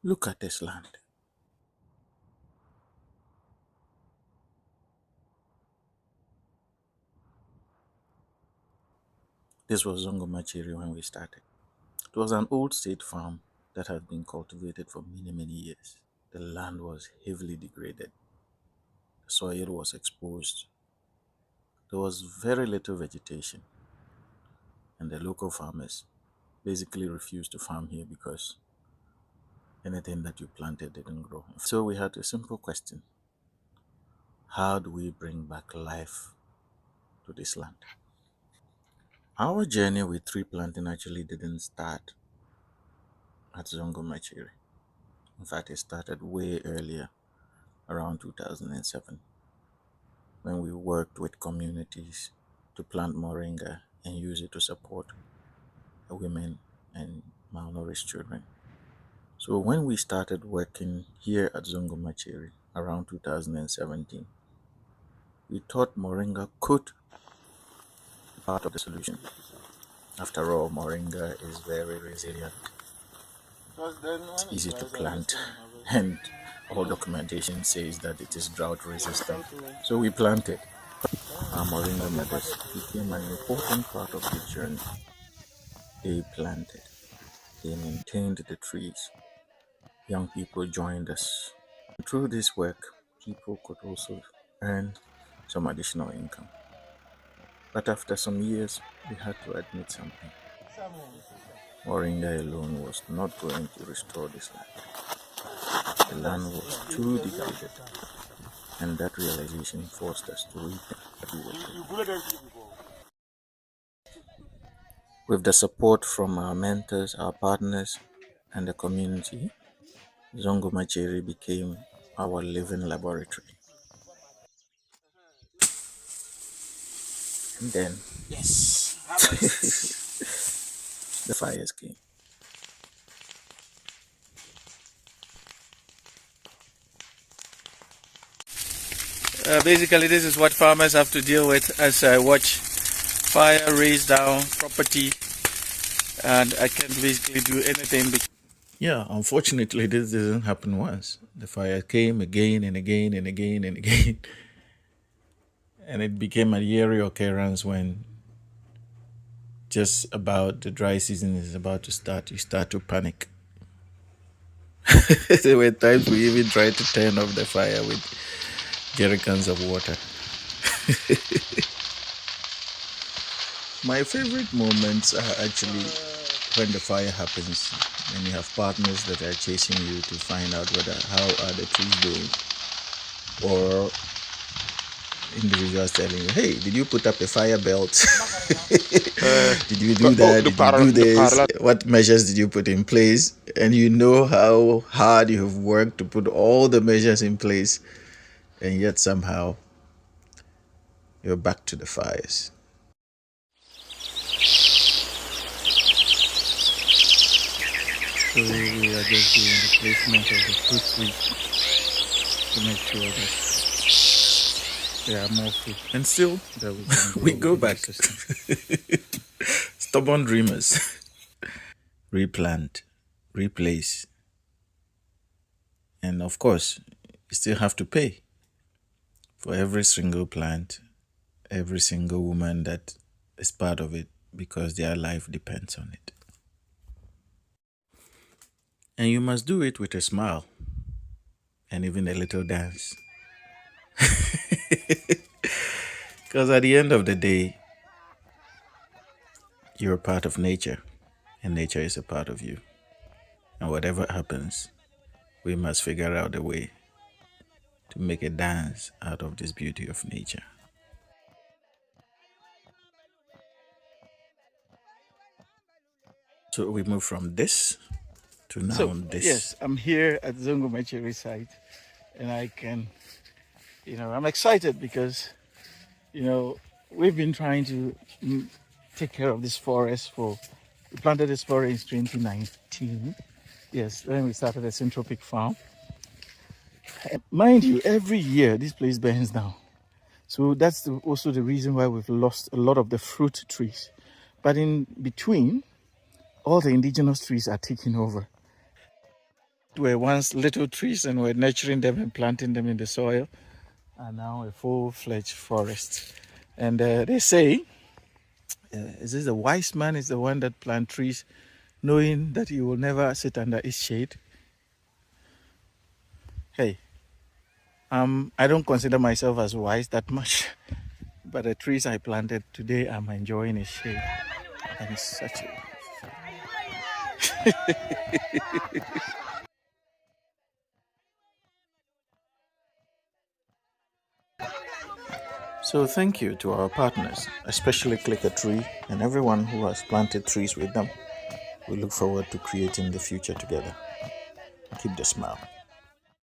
Look at this land. This was Zongo Macheri when we started. It was an old state farm that had been cultivated for many, many years. The land was heavily degraded. The soil was exposed. There was very little vegetation, and the local farmers basically refused to farm here because anything that you planted didn't grow. So we had a simple question: how do we bring back life to this land? Our journey with tree planting actually didn't start at Zongo Macheri. In fact, it started way earlier, around 2007, when we worked with communities to plant moringa and use it to support women and malnourished children. So when we started working here at Zongo Macheri around 2017, we thought moringa could be part of the solution. After all, moringa is very resilient. It's easy to plant, and all documentation says that it is drought resistant. So we planted. Our moringa mothers became an important part of the journey. They planted, they maintained the trees. Young people joined us. Through this work, people could also earn some additional income. But after some years, we had to admit something. Moringa alone was not going to restore this land. The land was too degraded, and that realization forced us to rethink what we were doing. With the support from our mentors, our partners, and the community, Zongo Macheri became our living laboratory. And then the fires came. Basically, this is what farmers have to deal with as I watch fire raise down property, and I can't basically do anything. Yeah, unfortunately, this didn't happen once. The fire came again and again and again and again. And it became a yearly occurrence when just about the dry season is about to start, you start to panic. There were times we even tried to turn off the fire with jerry cans of water. My favorite moments are actually when the fire happens and you have partners that are chasing you to find out how are the trees doing, or individuals telling you, hey, did you put up a fire belt? Did you do that? Did you do this? What measures did you put in place? And you know how hard you have worked to put all the measures in place, and yet somehow you're back to the fires. So we are just doing the placement of the fruit trees to make sure that there are more fruit. And still, we go back. Stubborn dreamers. Replant, replace. And of course, you still have to pay for every single plant, every single woman that is part of it, because their life depends on it. And you must do it with a smile and even a little dance. Because at the end of the day, you're a part of nature, and nature is a part of you. And whatever happens, we must figure out a way to make a dance out of this beauty of nature. So we move from this to now this. Yes, I'm here at Zongo Macheri site, and I can, I'm excited because, we've been trying to take care of this forest we planted this forest in 2019. Yes, then we started a Syntropic farm. And mind you, every year this place burns down. So that's also the reason why we've lost a lot of the fruit trees. But in between, all the indigenous trees are taking over. were once little trees and we're nurturing them and planting them in the soil are now a full-fledged forest. And they say, is this a wise man is the one that plant trees knowing that you will never sit under its shade? Hey, I don't consider myself as wise that much, but the trees I planted today, I'm enjoying its shade. And it's such a... So thank you to our partners, especially Click a Tree and everyone who has planted trees with them. We look forward to creating the future together. Keep the smile.